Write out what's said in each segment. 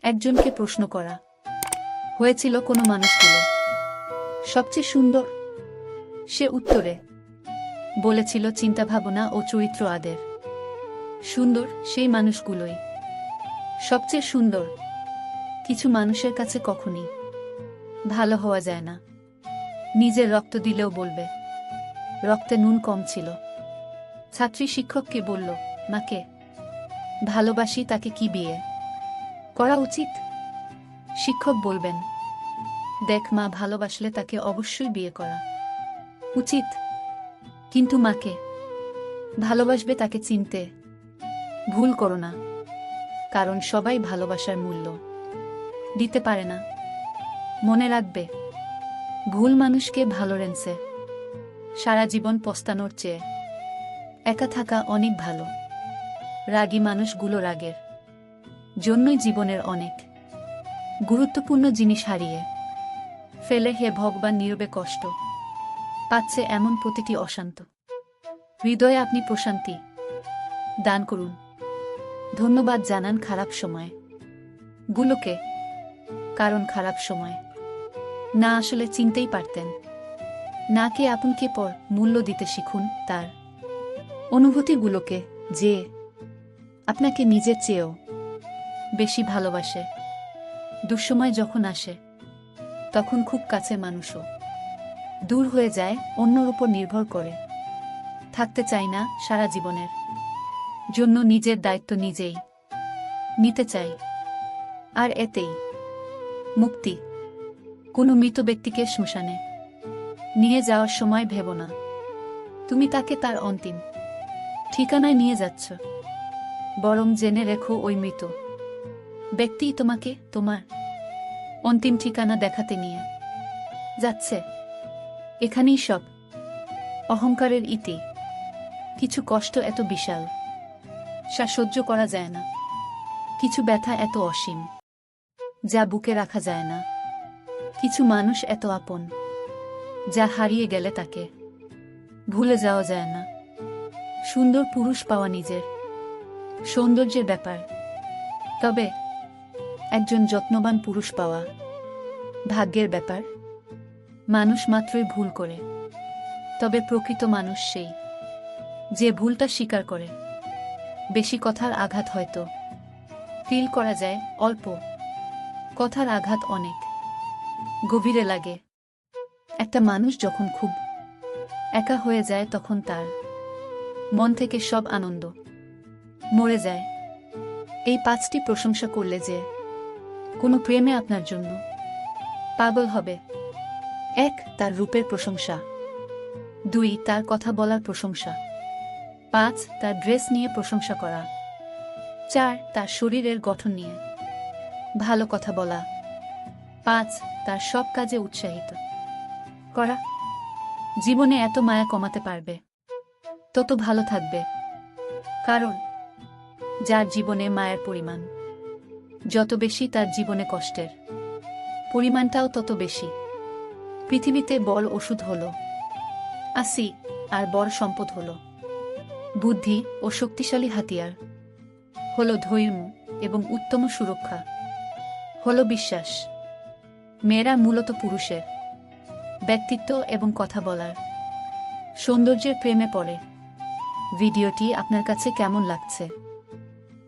একজনকে প্রশ্ন করা হয়েছিল কোনো মানুষগুলো সবচেয়ে সুন্দর। সে উত্তরে বলেছিল চিন্তাভাবনা ও চরিত্র আদের সুন্দর সেই মানুষগুলোই সবচেয়ে সুন্দর। কিছু মানুষের কাছে কখনই ভালো হওয়া যায় না। নিজের রক্ত দিলেও বলবে রক্তে নুন কম ছিল। ছাত্রী শিক্ষককে বলল, মাকে ভালোবাসি, তাকে কি বিয়ে করা উচিত? শিক্ষক বলবেন, দেখ মা, ভালোবাসলে তাকে অবশ্যই বিয়ে করা উচিত, কিন্তু মাকে ভালোবাসবে তাকে চিনতে ভুল করো না, কারণ সবাই ভালোবাসার মূল্য দিতে পারে না। মনে রাখবে, ভুল মানুষকে ভালো রেনছে সারা জীবন পস্তানোর চেয়ে একা থাকা অনেক ভালো। রাগী মানুষগুলো রাগের জন্যই জীবনের অনেক গুরুত্বপূর্ণ জিনিস হারিয়ে ফেলে। হে ভগবান, নীরবে কষ্ট পাচ্ছে এমন প্রতিটি অশান্ত হৃদয়ে আপনি প্রশান্তি দান করুন। ধন্যবাদ জানান খারাপ সময় গুলোকে, কারণ খারাপ সময় না আসলে চিনতেই পারতেন না কে আপন কে পর। মূল্য দিতে শিখুন তার অনুভূতিগুলোকে, যে আপনাকে নিজের চেয়েও বেশি ভালোবাসে। দুঃসময় যখন আসে তখন খুব কাছে মানুষও দূর হয়ে যায়, অন্যর উপর নির্ভর করে থাকতে চাই না সারা জীবনের জন্য। নিজের দায়িত্ব নিজেই নিতে চাই, আর এতেই মুক্তি। কোনো মৃত ব্যক্তিকে শ্মশানে নিয়ে যাওয়ার সময় ভেব না তুমি তাকে তার অন্তিম ঠিকানায় নিয়ে যাচ্ছ, বরং জেনে রেখো ওই মৃত ব্যক্তিই তোমাকে তোমার অন্তিম ঠিকানা দেখাতে নিয়ে যাচ্ছে। এখানেই সব অহংকারের ইতি। কিছু কষ্ট এত বিশাল সহ্য করা যায় না, কিছু ব্যথা এত অসীম যা বুকে রাখা যায় না, কিছু মানুষ এত আপন যা হারিয়ে গেলে তাকে ভুলে যাওয়া যায় না। সুন্দর পুরুষ পাওয়া নিজের সৌন্দর্যের ব্যাপার, তবে একজন যত্নবান পুরুষ পাওয়া ভাগ্যের ব্যাপার। মানুষ মাত্রই ভুল করে, তবে প্রকৃত মানুষ সেই যে ভুলটা স্বীকার করে। বেশি কথার আঘাত হয়তো ফিল করা যায়, অল্প কথার আঘাত অনেক গভীরে লাগে। একটা মানুষ যখন খুব একা হয়ে যায় তখন তার মন থেকে সব আনন্দ মরে যায়। এই 5টি প্রশংসা করলে যে কোনো প্রেমে আপনার জন্য পাগল হবে। 1. তার রূপের প্রশংসা। 2. তার কথা বলার প্রশংসা। 5. তার ড্রেস নিয়ে প্রশংসা করা। 4. তার শরীরের গঠন নিয়ে ভালো কথা বলা। 5. তার সব কাজে উৎসাহিত করা। জীবনে এত মায়া কমাতে পারবে তত ভালো থাকবে, কারণ যার জীবনে মায়ের পরিমাণ যত বেশি, তার জীবনে কষ্টের পরিমাণটাও তত বেশি। পৃথিবীতে বড় ওষুধ হল আসি, আর বড় সম্পদ হল বুদ্ধি, ও শক্তিশালী হাতিয়ার হল ধৈর্য, এবং উত্তম সুরক্ষা হল বিশ্বাস। মেয়েরা মূলত পুরুষের ব্যক্তিত্ব এবং কথা বলার সৌন্দর্যের প্রেমে পড়ে। ভিডিওটি আপনার কাছে কেমন লাগছে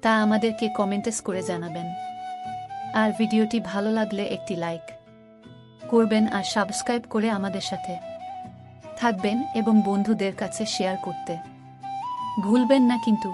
তা আমাদেরকে কমেন্টস করে জানাবেন। আর ভিডিওটি ভালো লাগলে একটি লাইক করবেন, আর সাবস্ক্রাইব করে আমাদের সাথে থাকবেন এবং বন্ধুদের কাছে শেয়ার করতে ভুলবেন না কিন্তু।